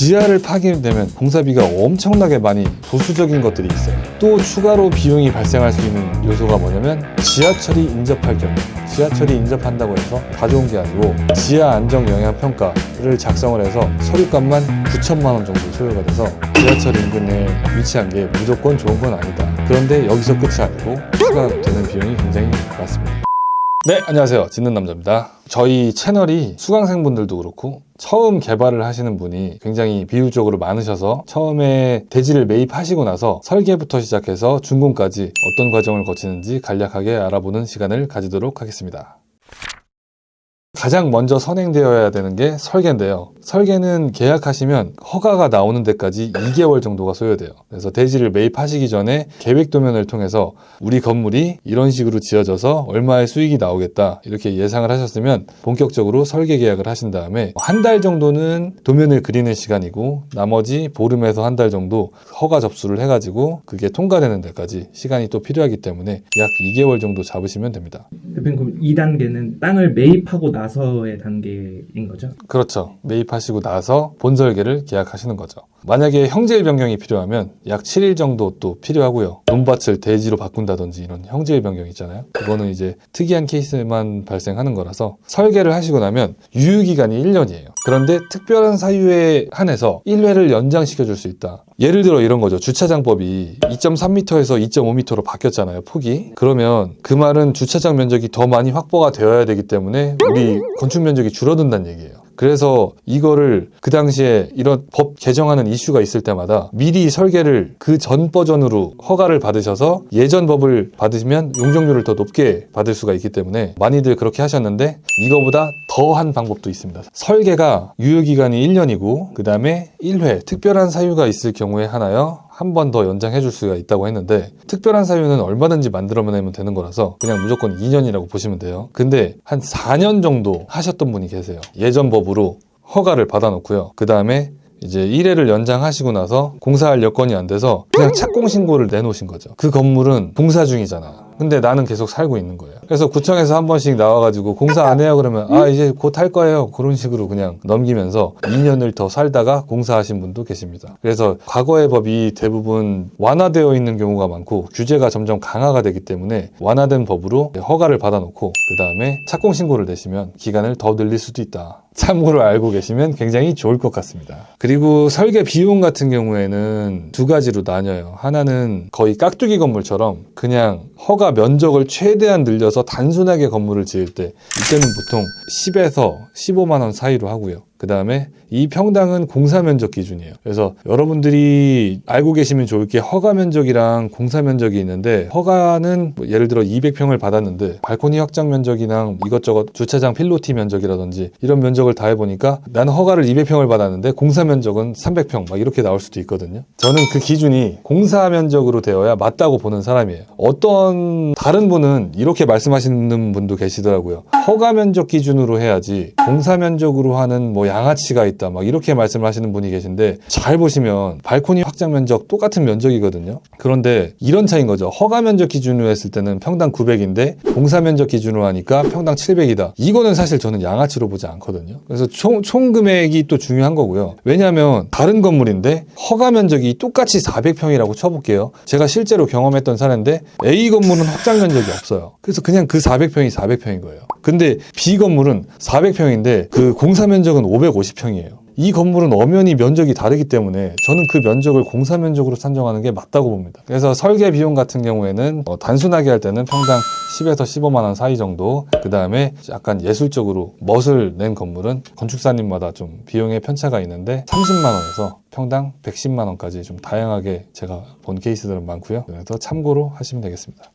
지하를 파기되면 공사비가 엄청나게 많이 부수적인 것들이 있어요. 또 추가로 비용이 발생할 수 있는 요소가 뭐냐면 지하철이 인접할 경우, 지하철이 인접한다고 해서 다 좋은 게 아니고 지하 안정 영향 평가를 작성을 해서 서류값만 9천만 원 정도 소요가 돼서 지하철 인근에 위치한 게 무조건 좋은 건 아니다. 그런데 여기서 끝이 아니고 추가되는 비용이 굉장히 많습니다. 네, 안녕하세요. 짓는 남자입니다. 저희 채널이 수강생분들도 그렇고 처음 개발을 하시는 분이 굉장히 비율적으로 많으셔서 처음에 대지를 매입하시고 나서 설계부터 시작해서 준공까지 어떤 과정을 거치는지 간략하게 알아보는 시간을 가지도록 하겠습니다. 가장 먼저 선행되어야 되는 게 설계인데요. 설계는 계약하시면 허가가 나오는 데까지 2개월 정도가 소요돼요. 그래서 대지를 매입하시기 전에 계획도면을 통해서 우리 건물이 이런 식으로 지어져서 얼마의 수익이 나오겠다 이렇게 예상을 하셨으면 본격적으로 설계 계약을 하신 다음에 한 달 정도는 도면을 그리는 시간이고 나머지 보름에서 한 달 정도 허가 접수를 해가지고 그게 통과되는 데까지 시간이 또 필요하기 때문에 약 2개월 정도 잡으시면 됩니다. 대표님, 그럼 2단계는 땅을 매입하고 나서의 단계인 거죠? 그렇죠. 매입하시고 나서 본설계를 계약하시는 거죠. 만약에 형질 변경이 필요하면 약 7일 정도 또 필요하고요. 논밭을 대지로 바꾼다든지 이런 형질 변경 있잖아요. 그거는 이제 특이한 케이스만 발생하는 거라서 설계를 하시고 나면 유효기간이 1년이에요. 그런데 특별한 사유에 한해서 1회를 연장시켜 줄 수 있다. 예를 들어 이런 거죠. 주차장법이 2.3m에서 2.5m로 바뀌었잖아요. 폭이. 그러면 그 말은 주차장 면적이 더 많이 확보가 되어야 되기 때문에 우리 건축 면적이 줄어든다는 얘기예요. 그래서 이거를 그 당시에 이런 법 개정하는 이슈가 있을 때마다 미리 설계를 그 전 버전으로 허가를 받으셔서 예전 법을 받으시면 용적률을 더 높게 받을 수가 있기 때문에 많이들 그렇게 하셨는데 이거보다 더한 방법도 있습니다. 설계가 유효기간이 1년이고 그 다음에 1회 특별한 사유가 있을 경우에 하나요. 한 번 더 연장해 줄 수가 있다고 했는데 특별한 사유는 얼마든지 만들어내면 되는 거라서 그냥 무조건 2년이라고 보시면 돼요. 근데 한 4년 정도 하셨던 분이 계세요. 예전 법으로 허가를 받아놓고요. 그 다음에 이제 1회를 연장하시고 나서 공사할 여건이 안 돼서 그냥 착공 신고를 내놓으신 거죠. 그 건물은 공사 중이잖아. 근데 나는 계속 살고 있는 거예요. 그래서 구청에서 한 번씩 나와가지고 공사 안 해요 그러면 이제 곧 할 거예요. 그런 식으로 그냥 넘기면서 2년을 더 살다가 공사하신 분도 계십니다. 그래서 과거의 법이 대부분 완화되어 있는 경우가 많고 규제가 점점 강화가 되기 때문에 완화된 법으로 허가를 받아놓고 그 다음에 착공 신고를 내시면 기간을 더 늘릴 수도 있다. 참고로 알고 계시면 굉장히 좋을 것 같습니다. 그리고 설계 비용 같은 경우에는 두 가지로 나뉘어요. 하나는 거의 깍두기 건물처럼 그냥 허가 면적을 최대한 늘려서 단순하게 건물을 지을 때 이때는 보통 10에서 15만 원 사이로 하고요. 그 다음에 이 평당은 공사 면적 기준이에요. 그래서 여러분들이 알고 계시면 좋을 게 허가 면적이랑 공사 면적이 있는데 허가는 뭐 예를 들어 200평을 받았는데 발코니 확장 면적이랑 이것저것 주차장 필로티 면적이라든지 이런 면적을 다 해보니까 나는 허가를 200평을 받았는데 공사 면적은 300평 막 이렇게 나올 수도 있거든요. 저는 그 기준이 공사 면적으로 되어야 맞다고 보는 사람이에요. 어떤 다른 분은 이렇게 말씀하시는 분도 계시더라고요. 허가 면적 기준으로 해야지 공사 면적으로 하는 뭐 양아치가 있다 막 이렇게 말씀을 하시는 분이 계신데 잘 보시면 발코니 확장 면적 똑같은 면적이거든요. 그런데 이런 차이인 거죠. 허가 면적 기준으로 했을 때는 평당 900인데 공사 면적 기준으로 하니까 평당 700이다. 이거는 사실 저는 양아치로 보지 않거든요. 그래서 총 금액이 또 중요한 거고요. 왜냐하면 다른 건물인데 허가 면적이 똑같이 400평이라고 쳐볼게요. 제가 실제로 경험했던 사례인데 A 건물은 확장 면적이 없어요. 그래서 그냥 그 400평이 400평인 거예요. 근데 B 건물은 400평인데 그 공사 면적은 550평이에요. 이 건물은 엄연히 면적이 다르기 때문에 저는 그 면적을 공사 면적으로 산정하는 게 맞다고 봅니다. 그래서 설계 비용 같은 경우에는 단순하게 할 때는 평당 10에서 15만 원 사이 정도, 그 다음에 약간 예술적으로 멋을 낸 건물은 건축사님마다 좀 비용의 편차가 있는데 30만 원에서 평당 110만 원까지 좀 다양하게 제가 본 케이스들은 많고요. 그래서 참고로 하시면 되겠습니다.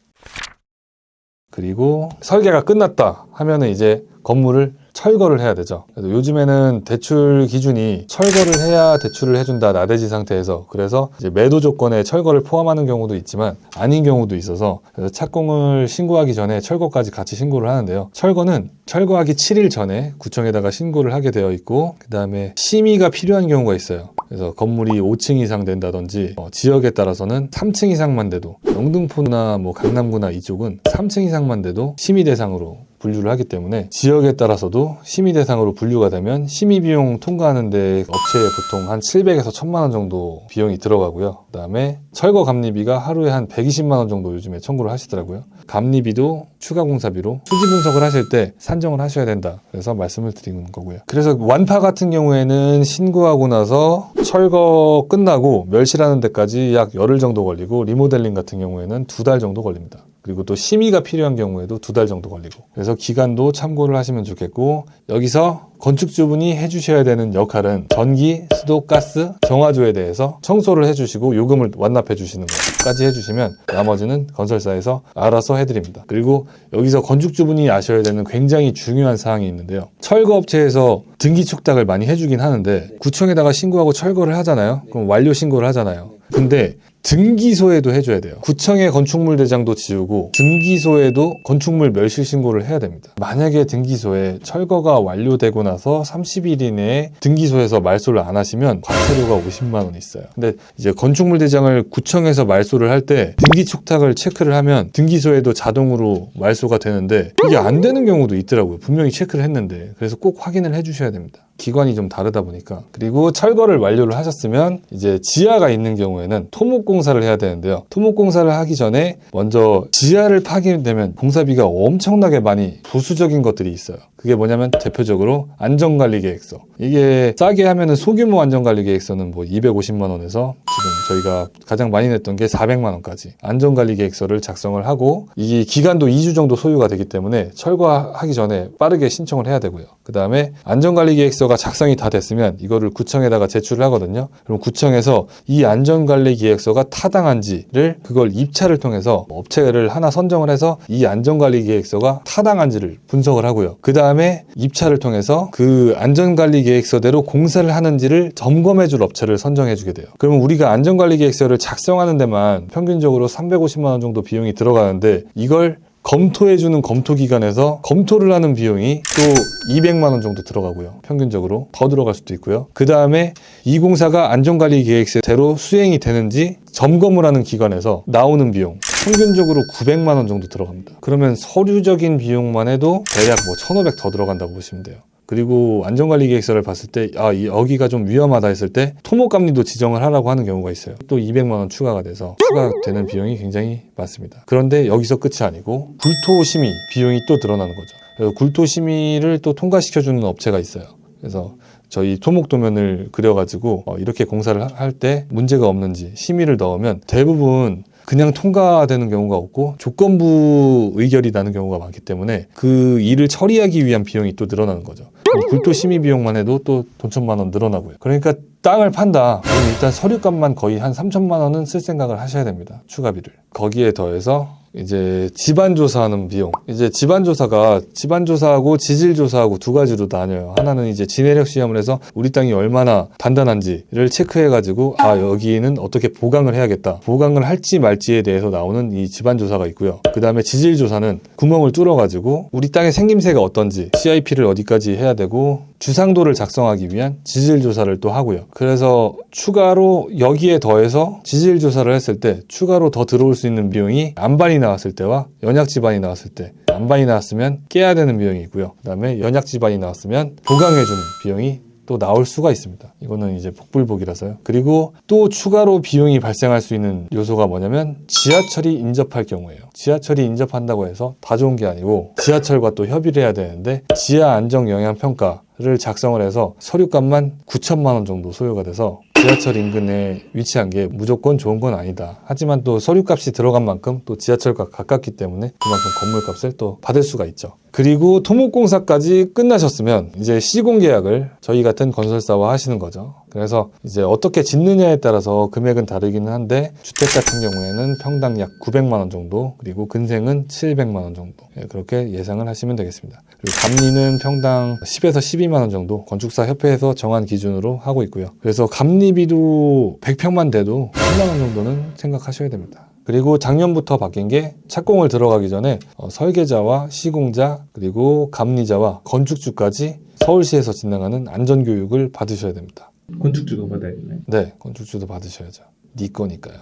그리고 설계가 끝났다 하면은 이제 건물을 철거를 해야 되죠. 그래서 요즘에는 대출 기준이 철거를 해야 대출을 해준다, 나대지 상태에서. 그래서 이제 매도 조건에 철거를 포함하는 경우도 있지만 아닌 경우도 있어서 그래서 착공을 신고하기 전에 철거까지 같이 신고를 하는데요. 철거는 철거하기 7일 전에 구청에다가 신고를 하게 되어 있고 그 다음에 심의가 필요한 경우가 있어요. 그래서 건물이 5층 이상 된다든지 지역에 따라서는 3층 이상만 돼도 영등포나 뭐 강남구나 이쪽은 3층 이상만 돼도 심의 대상으로 분류를 하기 때문에 지역에 따라서도 심의 대상으로 분류가 되면 심의 비용 통과하는데 업체에 보통 한 700에서 1000만 원 정도 비용이 들어가고요. 그다음에 철거 감리비가 하루에 한 120만 원 정도 요즘에 청구를 하시더라고요. 감리비도 추가 공사비로 수지 분석을 하실 때 산정을 하셔야 된다. 그래서 말씀을 드리는 거고요. 그래서 완파 같은 경우에는 신고하고 나서 철거 끝나고 멸실하는 데까지 약 열흘 정도 걸리고, 리모델링 같은 경우에는 2달 정도 걸립니다. 그리고 또 심의가 필요한 경우에도 2달 정도 걸리고, 그래서 기간도 참고를 하시면 좋겠고, 여기서 건축주분이 해주셔야 되는 역할은 전기, 수도, 가스, 정화조에 대해서 청소를 해주시고 요금을 완납해 주시는 것까지 해주시면 나머지는 건설사에서 알아서 해드립니다. 그리고 여기서 건축주분이 아셔야 되는 굉장히 중요한 사항이 있는데요. 철거업체에서 등기 축탁을 많이 해주긴 하는데 구청에다가 신고하고 철거를 하잖아요. 그럼 완료 신고를 하잖아요. 근데 등기소에도 해줘야 돼요. 구청의 건축물 대장도 지우고 등기소에도 건축물 멸실 신고를 해야 됩니다. 만약에 등기소에 철거가 완료되고 나서 30일 이내에 등기소에서 말소를 안 하시면 과태료가 50만 원이 있어요. 근데 이제 건축물 대장을 구청에서 말소를 할 때 등기 축탁을 체크를 하면 등기소에도 자동으로 말소가 되는데 이게 안 되는 경우도 있더라고요. 분명히 체크를 했는데. 그래서 꼭 확인을 해주셔야 됩니다. 기관이 좀 다르다 보니까. 그리고 철거를 완료를 하셨으면 이제 지하가 있는 경우에는 토목공사를 해야 되는데요. 토목공사를 하기 전에 먼저 지하를 파게 되면 공사비가 엄청나게 많이 부수적인 것들이 있어요. 그게 뭐냐면 대표적으로 안전관리계획서. 이게 싸게 하면은 소규모 안전관리계획서는 뭐 250만 원에서 지금 저희가 가장 많이 냈던 게 400만 원까지 안전관리계획서를 작성을 하고, 이게 기간도 2주 정도 소요가 되기 때문에 철거하기 전에 빠르게 신청을 해야 되고요. 그 다음에 안전관리계획서가 작성이 다 됐으면 이거를 구청에다가 제출을 하거든요. 그럼 구청에서 이 안전관리계획서가 타당한지를 그걸 입찰을 통해서 업체를 하나 선정을 해서 이 안전관리계획서가 타당한지를 분석을 하고요. 그 다음에 입찰을 통해서 그 안전관리계획서대로 공사를 하는지를 점검해줄 업체를 선정해주게 돼요. 그러면 우리가 안전관리계획서를 작성하는 데만 평균적으로 350만 원 정도 비용이 들어가는데, 이걸 검토해주는 검토기관에서 검토를 하는 비용이 또 200만 원 정도 들어가고요. 평균적으로 더 들어갈 수도 있고요. 그 다음에 이 공사가 안전관리계획서대로 수행이 되는지 점검을 하는 기관에서 나오는 비용 평균적으로 900만 원 정도 들어갑니다. 그러면 서류적인 비용만 해도 대략 뭐 1,500 더 들어간다고 보시면 돼요. 그리고 안전관리계획서를 봤을 때 여기가 좀 위험하다 했을 때 토목감리도 지정을 하라고 하는 경우가 있어요. 또 200만 원 추가가 돼서 추가되는 비용이 굉장히 많습니다. 그런데 여기서 끝이 아니고 굴토심의 비용이 또 늘어나는 거죠. 그래서 굴토심의를 또 통과시켜주는 업체가 있어요. 그래서 저희 토목도면을 그려가지고 이렇게 공사를 할 때 문제가 없는지 심의를 넣으면 대부분 그냥 통과되는 경우가 없고 조건부 의결이 나는 경우가 많기 때문에 그 일을 처리하기 위한 비용이 또 늘어나는 거죠. 굴토 심의 비용만 해도 또 돈 1,000만 원 늘어나고요. 그러니까 땅을 판다. 그럼 일단 서류값만 거의 한 3,000만 원은 쓸 생각을 하셔야 됩니다. 추가비를. 거기에 더해서 이제 집안조사하는 비용. 이제 집안조사하고 지질조사하고 두 가지로 나뉘어요. 하나는 이제 지내력 시험을 해서 우리 땅이 얼마나 단단한지를 체크해가지고 여기는 어떻게 보강을 해야겠다. 보강을 할지 말지에 대해서 나오는 이 집안조사가 있고요. 그 다음에 지질조사는 구멍을 뚫어가지고 우리 땅의 생김새가 어떤지, CIP를 어디까지 해야 되고 주상도를 작성하기 위한 지질조사를 또 하고요. 그래서 추가로 여기에 더해서 지질조사를 했을 때 추가로 더 들어올 수 있는 비용이 안반이 나왔을 때와 연약지반이 나왔을 때, 안반이 나왔으면 깨야 되는 비용이 있고요. 그 다음에 연약지반이 나왔으면 보강해주는 비용이 또 나올 수가 있습니다. 이거는 이제 복불복이라서요. 그리고 또 추가로 비용이 발생할 수 있는 요소가 뭐냐면 지하철이 인접할 경우예요. 지하철이 인접한다고 해서 다 좋은 게 아니고 지하철과 또 협의를 해야 되는데 지하 안정 영향 평가를 작성을 해서 서류값만 9,000만 원 정도 소요가 돼서 지하철 인근에 위치한 게 무조건 좋은 건 아니다. 하지만 또 서류값이 들어간 만큼 또 지하철과 가깝기 때문에 그만큼 건물값을 또 받을 수가 있죠. 그리고 토목공사까지 끝나셨으면 이제 시공계약을 저희 같은 건설사와 하시는 거죠. 그래서 이제 어떻게 짓느냐에 따라서 금액은 다르기는 한데 주택 같은 경우에는 평당 약 900만 원 정도, 그리고 근생은 700만 원 정도, 그렇게 예상을 하시면 되겠습니다. 그리고 감리는 평당 10에서 12만 원 정도 건축사 협회에서 정한 기준으로 하고 있고요. 그래서 감리비도 100평만 돼도 10만 원 정도는 생각하셔야 됩니다. 그리고 작년부터 바뀐 게 착공을 들어가기 전에 설계자와 시공자 그리고 감리자와 건축주까지 서울시에서 진행하는 안전교육을 받으셔야 됩니다. 건축주가 받아야겠네. 네, 건축주도 받으셔야죠. 네 거니까요.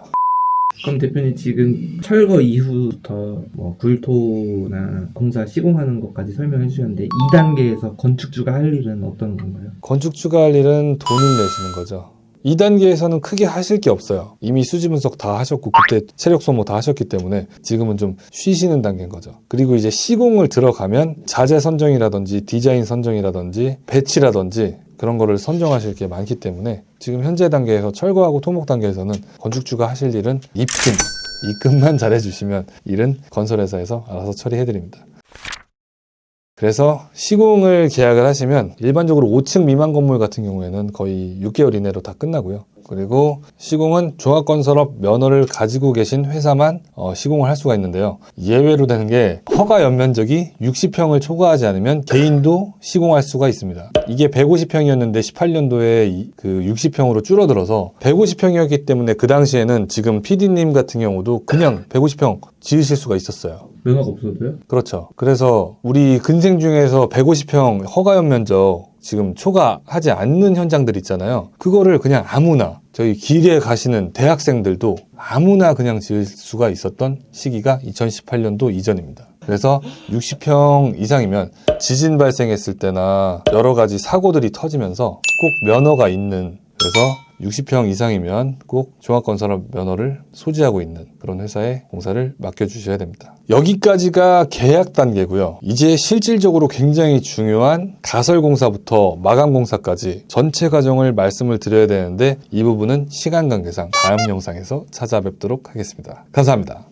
그럼 대표님 지금 철거 이후부터 뭐 굴토나 공사 시공하는 것까지 설명해 주셨는데 2단계에서 건축주가 할 일은 어떤 건가요? 건축주가 할 일은 돈을 내시는 거죠. 2단계에서는 크게 하실 게 없어요. 이미 수지 분석 다 하셨고 그때 체력 소모 다 하셨기 때문에 지금은 좀 쉬시는 단계인 거죠. 그리고 이제 시공을 들어가면 자재 선정이라든지 디자인 선정이라든지 배치라든지 그런 거를 선정하실 게 많기 때문에 지금 현재 단계에서 철거하고 토목 단계에서는 건축주가 하실 일은 입금만 잘해주시면 일은 건설회사에서 알아서 처리해드립니다. 그래서 시공을 계약을 하시면 일반적으로 5층 미만 건물 같은 경우에는 거의 6개월 이내로 다 끝나고요. 그리고 시공은 종합건설업 면허를 가지고 계신 회사만 시공을 할 수가 있는데요. 예외로 되는 게 허가 연면적이 60평을 초과하지 않으면 개인도 시공할 수가 있습니다. 이게 150평이었는데 18년도에 그 60평으로 줄어들어서 150평이었기 때문에 그 당시에는 지금 PD님 같은 경우도 그냥 150평 지으실 수가 있었어요. 면허가 없어도요? 그렇죠. 그래서 우리 근생 중에서 150평 허가연 면적 지금 초과하지 않는 현장들 있잖아요. 그거를 그냥 아무나 저희 길에 가시는 대학생들도 아무나 그냥 지을 수가 있었던 시기가 2018년도 이전입니다. 그래서 60평 이상이면 지진 발생했을 때나 여러 가지 사고들이 터지면서 꼭 면허가 있는, 그래서 60평 이상이면 꼭 종합건설업 면허를 소지하고 있는 그런 회사에 공사를 맡겨주셔야 됩니다. 여기까지가 계약 단계고요. 이제 실질적으로 굉장히 중요한 가설공사부터 마감공사까지 전체 과정을 말씀을 드려야 되는데 이 부분은 시간 관계상 다음 영상에서 찾아뵙도록 하겠습니다. 감사합니다.